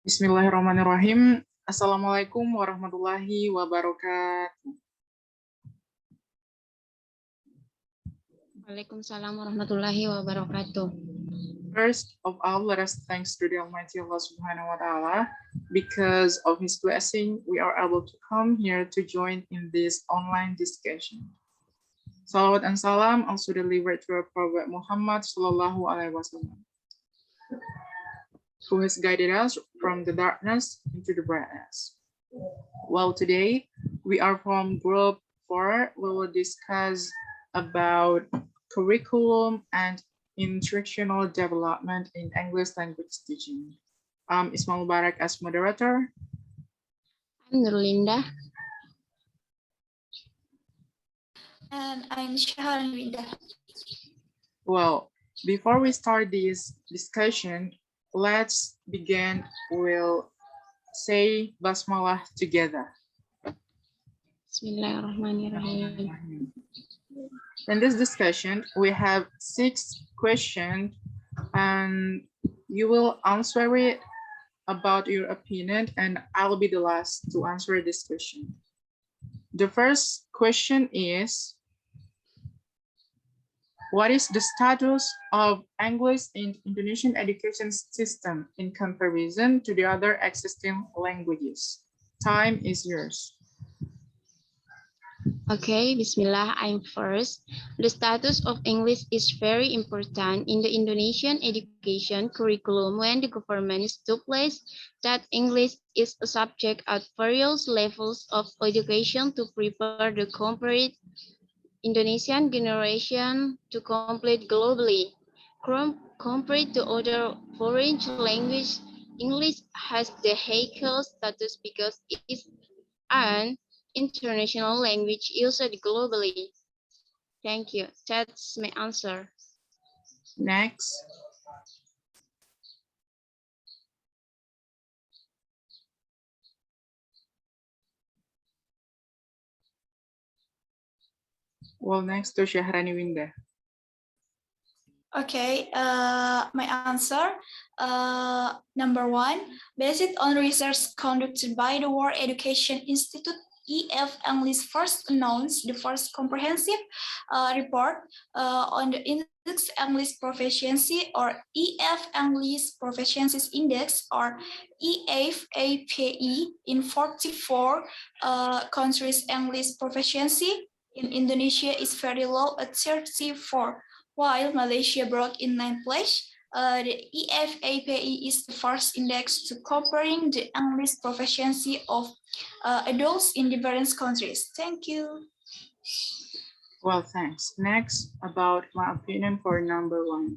Bismillahirrahmanirrahim. Assalamualaikum warahmatullahi wabarakatuh. Waalaikumsalam warahmatullahi wabarakatuh. First of all, let us thanks to the Almighty Allah Subhanahu wa Ta'ala. Because of His blessing, we are able to come here to join in this online discussion. Salawat and salam also delivered to our Prophet Muhammad Sallallahu Alaihi Wasallam, who has guided us from the darkness into the brightness. Well, today we are from Group 4. We will discuss about curriculum and instructional development in English language teaching. I'm Ismail Mubarak as moderator. I'm NURLINDAH. And I'm SYAHARANI WINDA. Well, before we start this discussion, let's begin. We'll say Basmalah together. Bismillahirrahmanirrahim. In this discussion, we have 6 questions and you will answer it about your opinion, and I'll be the last to answer this question. The first question is, what is the status of English in Indonesian education system in comparison to the other existing languages? Time is yours. Okay, Bismillah, I'm first. The status of English is very important in the Indonesian education curriculum when the government established that English is a subject at various levels of education to prepare the complete Indonesian generation to compete globally. Compared to other foreign languages, English has the higher status because it is an international language used globally. Thank you. That's my answer. Next. Well, next to SYAHARANI WINDA. Okay, my answer. Number 1, based on research conducted by the World Education Institute, EF English first announced the first comprehensive report on the Index English Proficiency or EF English Proficiency Index or EFAPE in 44 countries. English proficiency in Indonesia is very low at 34. While Malaysia broke in 9th place, the EFAPE is the first index to comparing the English proficiency of adults in different countries. Thank you. Well, thanks. Next, about my opinion for number 1.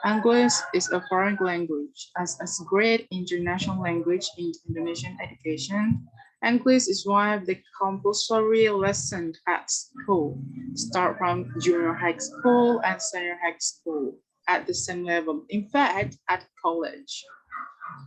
English is a foreign language. As a great international language in Indonesian education, English is one of the compulsory lessons at school. Start from junior high school and senior high school at the same level. In fact, at college.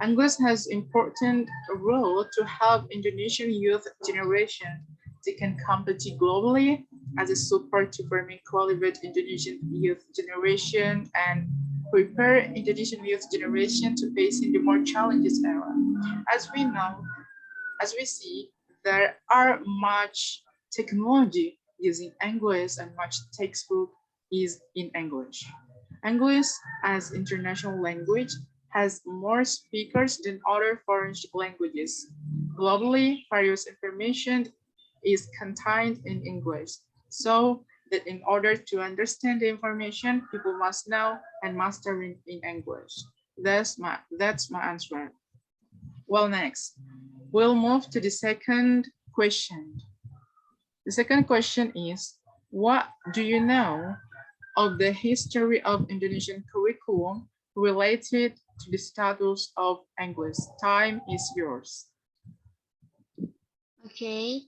English has important role to help Indonesian youth generation they can compete globally as a support to forming qualified Indonesian youth generation and prepare Indonesian youth generation to face in the more challenges era. As we know, as we see, there are much technology using English and much textbook is in English. English as international language has more speakers than other foreign languages. Globally, various information is contained in English. So that in order to understand the information, people must know and master in English. That's my answer. Well, next, we'll move to the second question. The second question is, what do you know of the history of Indonesian curriculum related to the status of English? Time is yours. Okay,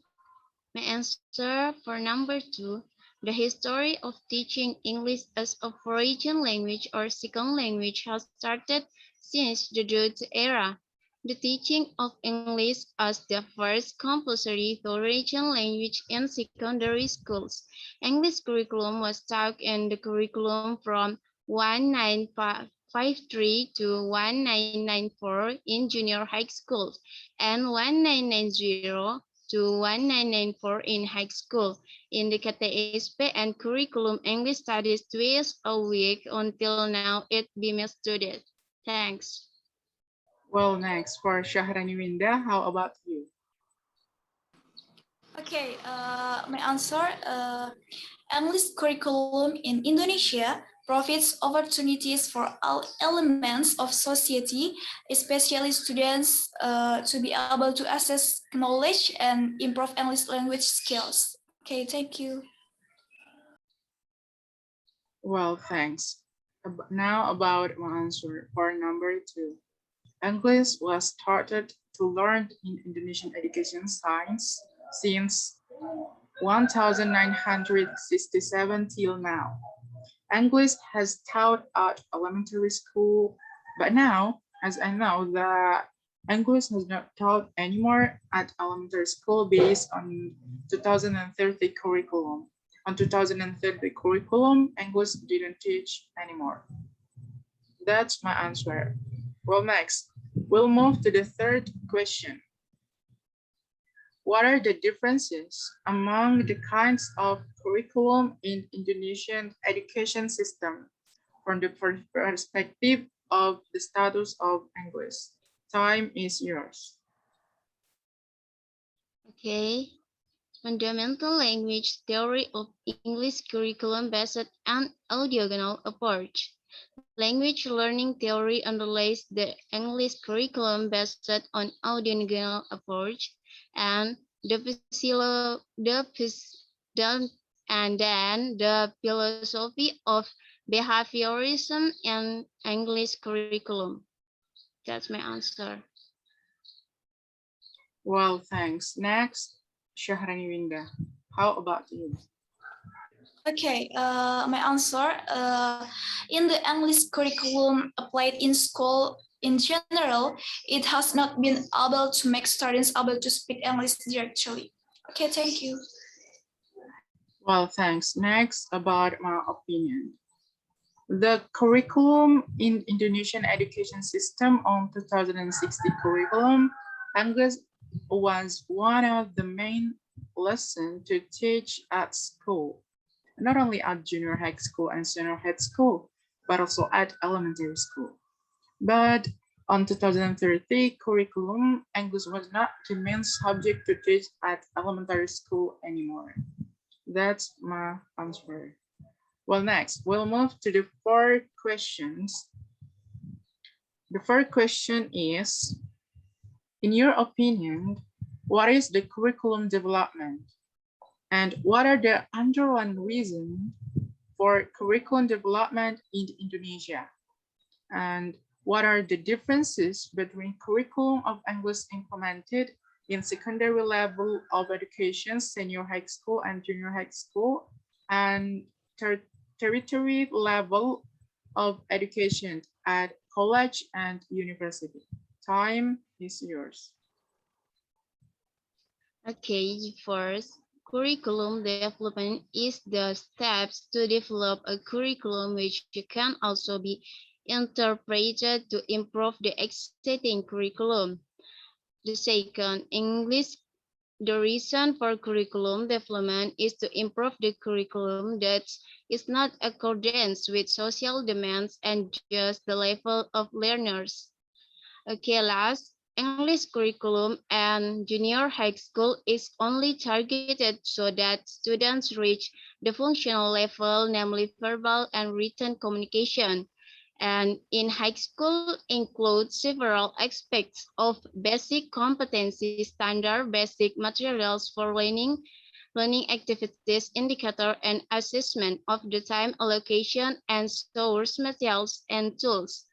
my answer for number 2. The history of teaching English as a foreign language or second language has started since the Dutch era. The teaching of English as the first compulsory foreign language in secondary schools. English curriculum was taught in the curriculum from 1955 1953 to 1994 in junior high school and 1990 to 1994 in high school. In the KTSP and curriculum English studies twice a week until now it being studied. Thanks. Well, next for Syaharani Winda, how about you? Okay, my answer, English curriculum in Indonesia provides opportunities for all elements of society, especially students, to be able to access knowledge and improve English language skills. Okay, thank you. Well, thanks. Now about my answer for number 2. English was started to learn in Indonesian education science since 1967 till now. English has taught at elementary school, but now, as I know, that English has not taught anymore at elementary school based on 2030 curriculum. On 2030 curriculum, English didn't teach anymore. That's my answer. Well, next, we'll move to the third question. What are the differences among the kinds of curriculum in Indonesian education system from the perspective of the status of English? Time is yours. Okay. Fundamental language theory of English curriculum based on audiogonal approach. Language learning theory underlies the English curriculum based on audiogonal approach, and the philosophy of behaviorism in English curriculum. That's my answer. Well, thanks. Next, Syahrani Winda. How about you? Okay, my answer, in the English curriculum applied in school in general, it has not been able to make students able to speak English directly. Okay, thank you. Well, thanks. Next, about my opinion. The curriculum in Indonesian education system on 2060 curriculum, English was one of the main lessons to teach at school, not only at junior high school and senior high school, but also at elementary school. But on 2030 curriculum, English was not the main subject to teach at elementary school anymore. That's my answer. Well, next, we'll move to the 4 questions. The first question is, in your opinion, what is the curriculum development? And what are the underlying reasons for curriculum development in Indonesia? And what are the differences between curriculum of English implemented in secondary level of education, senior high school and junior high school, and tertiary level of education at college and university? Time is yours. Okay, first, curriculum development is the steps to develop a curriculum which can also be interpreted to improve the existing curriculum. The second, English. The reason for curriculum development is to improve the curriculum that is not accordance with social demands and just the level of learners. Okay, last, English curriculum and junior high school is only targeted so that students reach the functional level, namely verbal and written communication. And in high school includes several aspects of basic competency, standard basic materials for learning activities, indicator, and assessment of the time allocation and source materials and tools.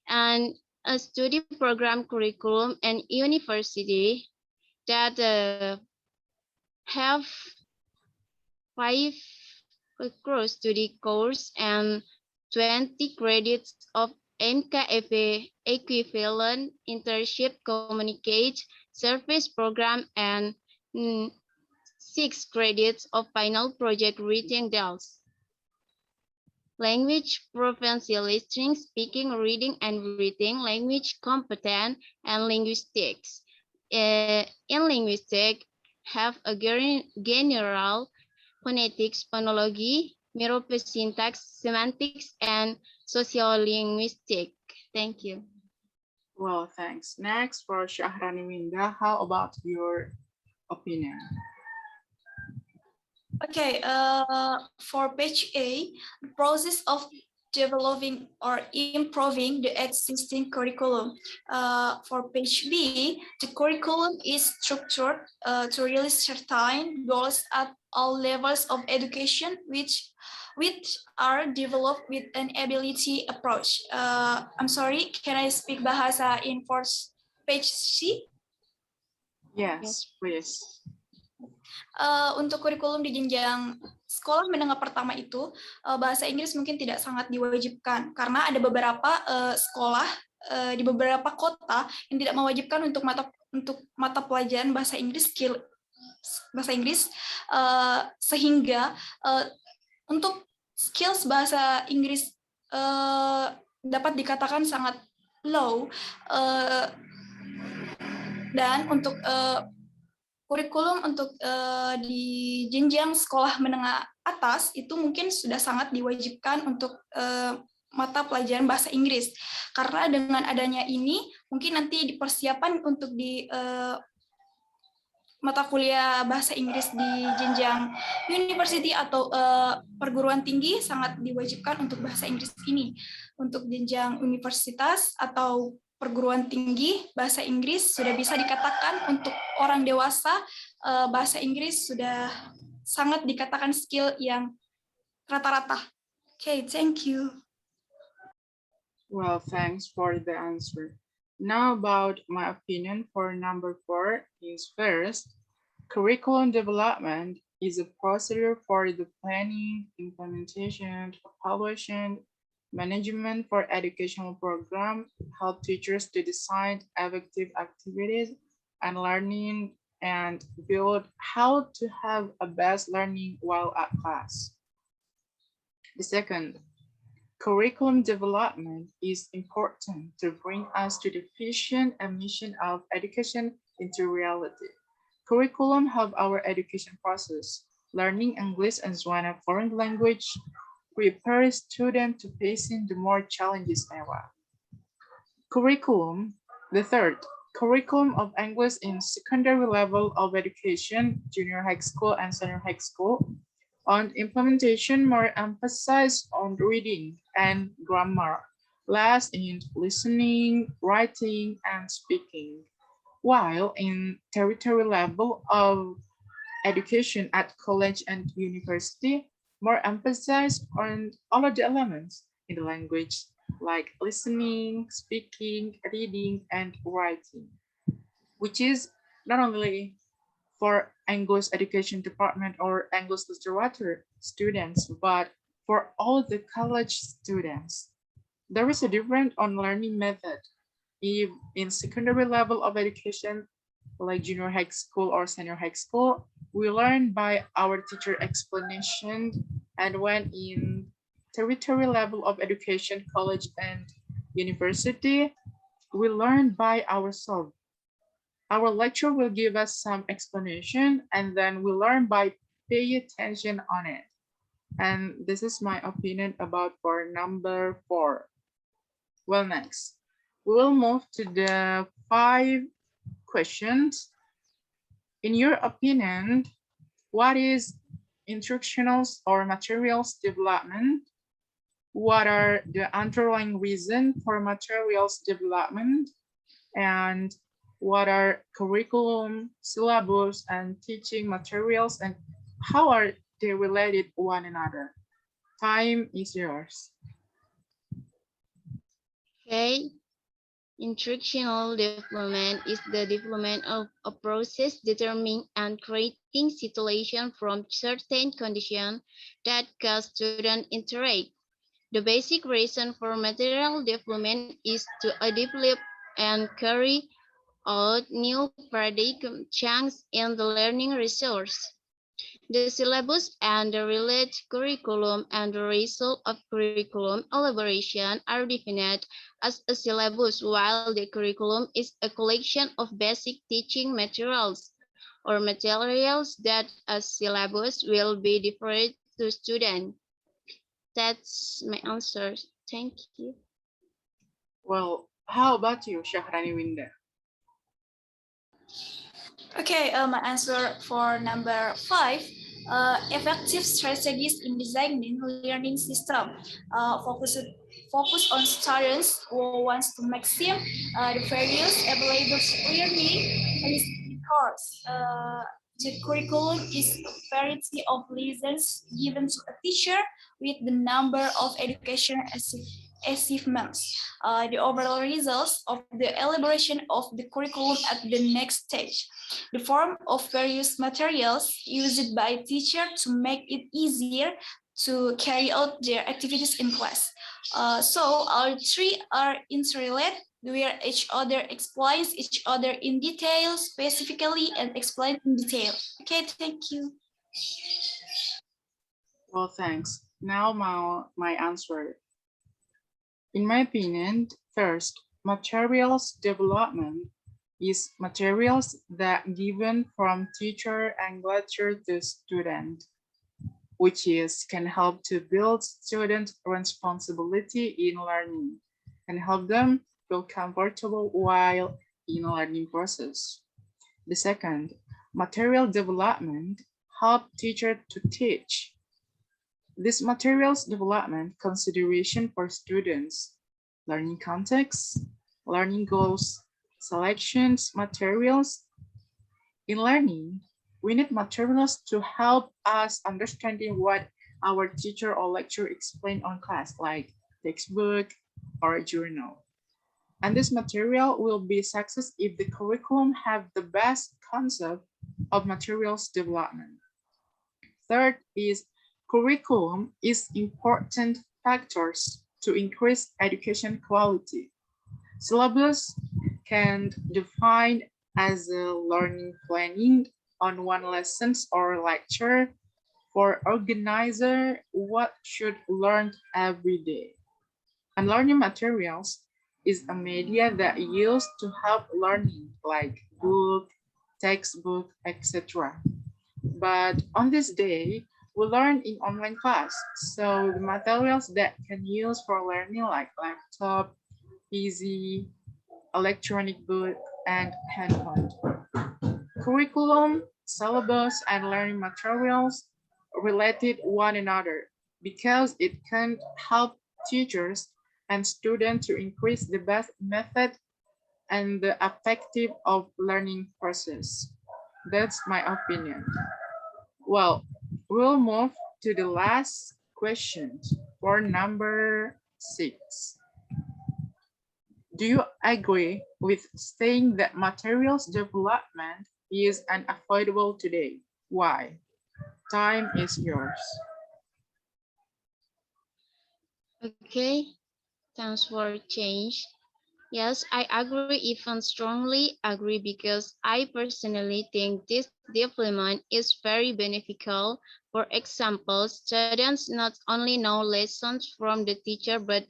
And a study program curriculum and university that have 5 cross study course and 20 credits of NKFA equivalent internship communicate service program and 6 credits of final project written deals. language proficiency, listening, speaking, reading, and writing, language competence, and linguistics. In linguistics, have a general phonetics, phonology, syntax, semantics, and sociolinguistics. Thank you. Well, thanks. Next for Syahrani Winda, how about your opinion? Okay, for page A, the process of developing or improving the existing curriculum. For page B, the curriculum is structured to realize certain goals at all levels of education, which are developed with an ability approach. I'm sorry, can I speak bahasa in first page C? Yes, please. Untuk kurikulum di jenjang sekolah menengah pertama itu, bahasa Inggris mungkin tidak sangat diwajibkan karena ada beberapa sekolah di beberapa kota yang tidak mewajibkan untuk mata pelajaran bahasa Inggris sehingga untuk skills bahasa Inggris dapat dikatakan sangat low, dan untuk kurikulum untuk di jenjang sekolah menengah atas itu mungkin sudah sangat diwajibkan untuk mata pelajaran bahasa Inggris. Karena dengan adanya ini mungkin nanti dipersiapkan untuk di mata kuliah bahasa Inggris di jenjang university atau perguruan tinggi sangat diwajibkan untuk bahasa Inggris ini. Untuk jenjang universitas atau perguruan tinggi, bahasa Inggris sudah bisa dikatakan untuk orang dewasa, bahasa Inggris sudah sangat dikatakan skill yang rata-rata. Okay, thank you. Well, thanks for the answer. Now about my opinion for number 4 is first, curriculum development is a procedure for the planning, implementation, evaluation, management for educational program, help teachers to decide effective activities and learning and build how to have a best learning while at class. The second, curriculum development is important to bring us to the vision and mission of education into reality. Curriculum help our education process, learning English as one foreign language, prepare students to facing the more challenges era. Curriculum, the third, curriculum of English in secondary level of education, junior high school and senior high school. On implementation, more emphasis on reading and grammar, less in listening, writing, and speaking. While in territory level of education at college and university, more emphasis on all of the elements in the language, like listening, speaking, reading, and writing, which is not only for English education department or English literature students, but for all the college students. There is a difference on learning method. If in secondary level of education, like junior high school or senior high school, we learn by our teacher explanation, and when in territory level of education, college and university, we learn by ourselves. Our lecturer will give us some explanation, and then we learn by pay attention on it. And this is my opinion about for number 4. Well, next, we will move to the 5 questions. In your opinion, what is instructionals or materials development? What are the underlying reasons for materials development? And what are curriculum, syllabus, and teaching materials, and how are they related to one another? Time is yours. Okay. Instructional development is the development of a process determining and creating situation from certain conditions that cause student interact. The basic reason for material development is to develop and carry out new paradigm change in the learning resource. The syllabus and the related curriculum and the result of curriculum elaboration are defined as a syllabus, while the curriculum is a collection of basic teaching materials or materials that a syllabus will be different to students. That's my answer. Thank you. Well, how about you, Syahrani Winda? Okay, my answer for number 5, effective strategies in designing learning system. Focus on students who wants to maximize the various available learning course. The curriculum is a variety of lessons given to a teacher with the number of educational achievements. The overall results of the elaboration of the curriculum at the next stage. The form of various materials used by teacher to make it easier to carry out their activities in class. So all three are interrelated, where each other explains each other in detail, specifically, and explain in detail. Okay, thank you. Well, thanks. Now my answer. In my opinion, first, materials development is materials that given from teacher and lecturer to student, which can help to build student responsibility in learning and help them feel comfortable while in learning process. The second, material development help teacher to teach. This materials development consideration for students, learning context, learning goals, selections, materials. In learning, we need materials to help us understanding what our teacher or lecturer explained on class, like textbook or a journal. And this material will be success if the curriculum have the best concept of materials development. Third is curriculum is important factors to increase education quality. Syllabus can define as a learning planning on one lessons or lecture for organizer what should learn every day. And learning materials is a media that used to help learning like book, textbook, etc. But on this day, we learn in online class. So the materials that can use for learning like laptop, PC, electronic book, and handphone. Curriculum, syllabus, and learning materials related one another because it can help teachers and students to increase the best method and the effective of learning process. That's my opinion. Well, we'll move to the last question for number 6. Do you agree with saying that materials development is unavoidable today? Why? Time is yours. Okay, thanks for change. Yes, I agree, even strongly agree, because I personally think this development is very beneficial. For example, students not only know lessons from the teacher, but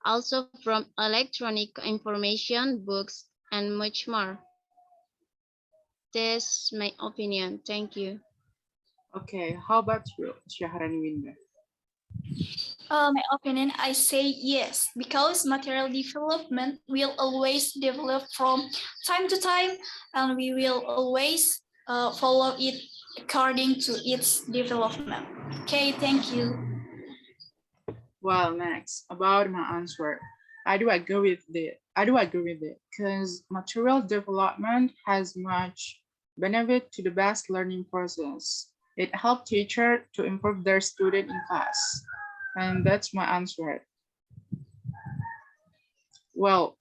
also from electronic information, books, and much more. That's my opinion. Thank you. Okay, how about you, Syaharani Winda? My opinion, I say yes, because material development will always develop from time to time, and we will always follow it according to its development. Okay, thank you. Well, next, about my answer. I do agree with it because material development has much benefit to the best learning process. It helps teacher to improve their student in class. And that's my answer. Well,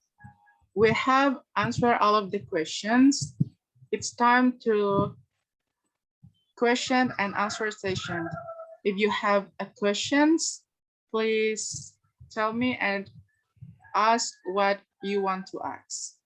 we have answered all of the questions. It's time to question and answer session. If you have a questions, please tell me and ask what you want to ask.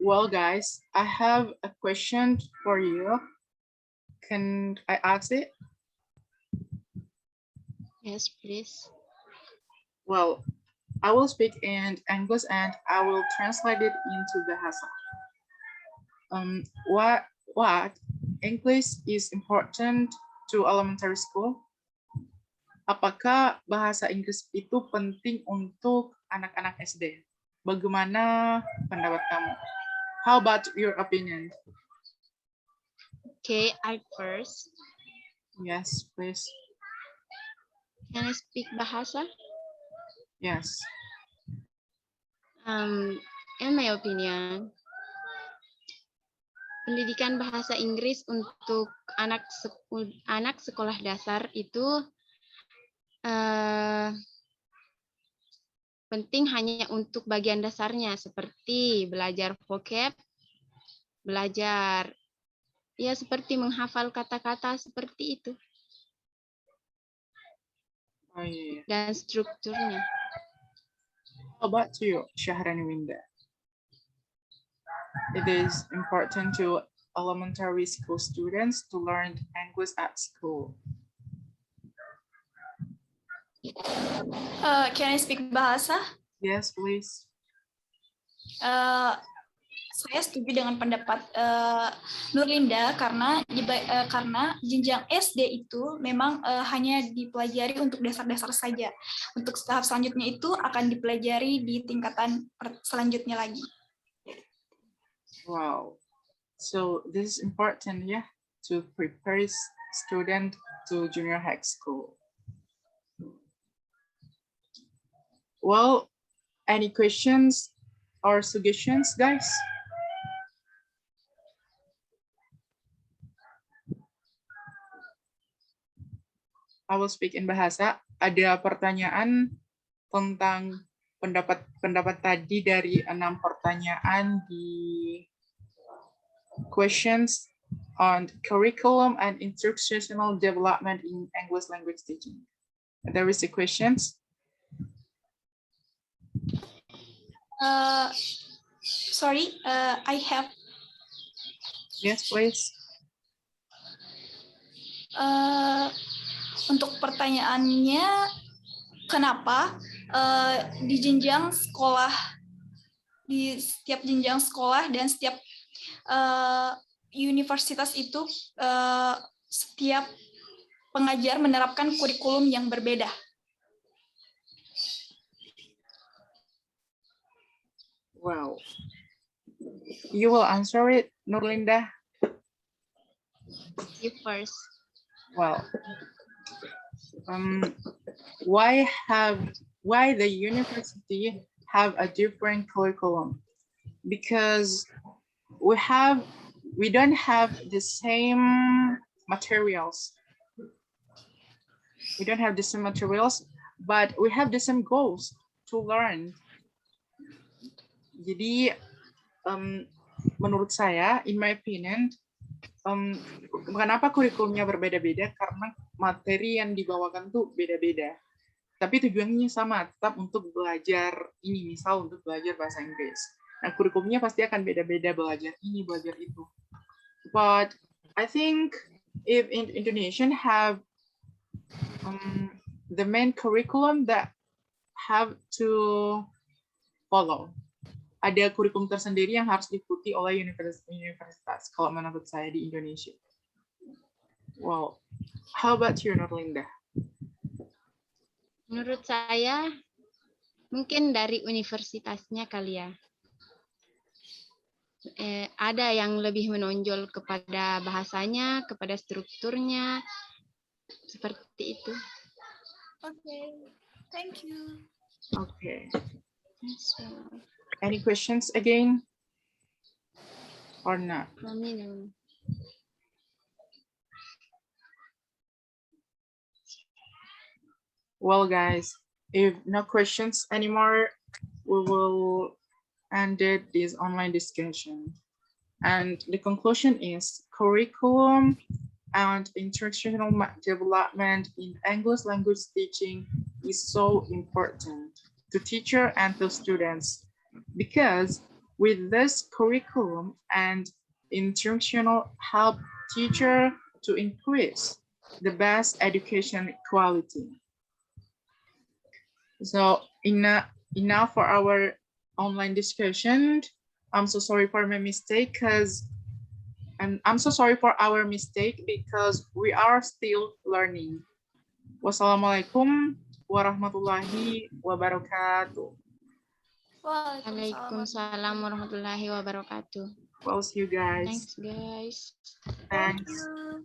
Well, guys, I have a question for you. Can I ask it? Yes, please. Well, I will speak in English and I will translate it into Bahasa. What English is important to elementary school? Apakah bahasa Inggris itu penting untuk anak-anak SD? Bagaimana pendapat kamu? How about your opinion? Okay, I first. Yes, please. Can I speak Bahasa? Yes. In my opinion, pendidikan bahasa Inggris untuk anak sekolah dasar itu penting hanya untuk bagian dasarnya seperti belajar vocab, belajar ya seperti menghafal kata-kata seperti itu. Oh iya. Dan strukturnya. How about you, Syaharani Winda? It is important to elementary school students to learn English at school. Can I speak Bahasa? Yes, please. Saya setuju dengan pendapat Nurlinda karena jenjang SD itu memang hanya dipelajari untuk dasar-dasar saja. Untuk tahap selanjutnya itu akan dipelajari di tingkatan selanjutnya lagi. Wow. So this is important, yeah, to prepare student to junior high school. Well, any questions or suggestions, guys? I will speak in Bahasa. Ada pertanyaan tentang pendapat tadi dari 6 pertanyaan di questions on curriculum and instructional development in English language teaching. There is a questions. Sorry, I have. Yes, please. Untuk pertanyaannya, kenapa di jenjang sekolah, di setiap jenjang sekolah dan setiap universitas itu setiap pengajar menerapkan kurikulum yang berbeda? Wow. You will answer it, Nurlindah? You first. Well, why the university have a different curriculum? Because we don't have the same materials. We don't have the same materials, but we have the same goals to learn. Jadi menurut saya, in my opinion, kenapa kurikulumnya berbeda-beda? Karena materi yang dibawakan tuh beda-beda. Tapi tujuannya sama, tetap untuk belajar ini, misal untuk belajar bahasa Inggris. Nah, kurikulumnya pasti akan beda-beda, belajar ini, belajar itu. But I think if Indonesian have the main curriculum that have to follow. Ada kurikulum tersendiri yang harus diikuti oleh universitas, kalau menurut saya di Indonesia. Wow. How about you, Nurlindah? Menurut saya, mungkin dari universitasnya kali ya. Ada yang lebih menonjol kepada bahasanya, kepada strukturnya, seperti itu. Okay, thank you. Okay. So, Any questions again? Or not? from me, no. Well, guys, if no questions anymore, we will end this online discussion. And the conclusion is curriculum and instructional development in English language teaching is so important to teacher and to students, because With this curriculum and instructional help teacher to increase the best education quality. So enough for our online discussion. I'm so sorry for my mistake I'm so sorry for our mistake because we are still learning. Wassalamualaikum warahmatullahi wabarakatuh. Waalaikumsalam warahmatullahi wabarakatuh. Well, see you guys. Thanks, guys. Thanks. you.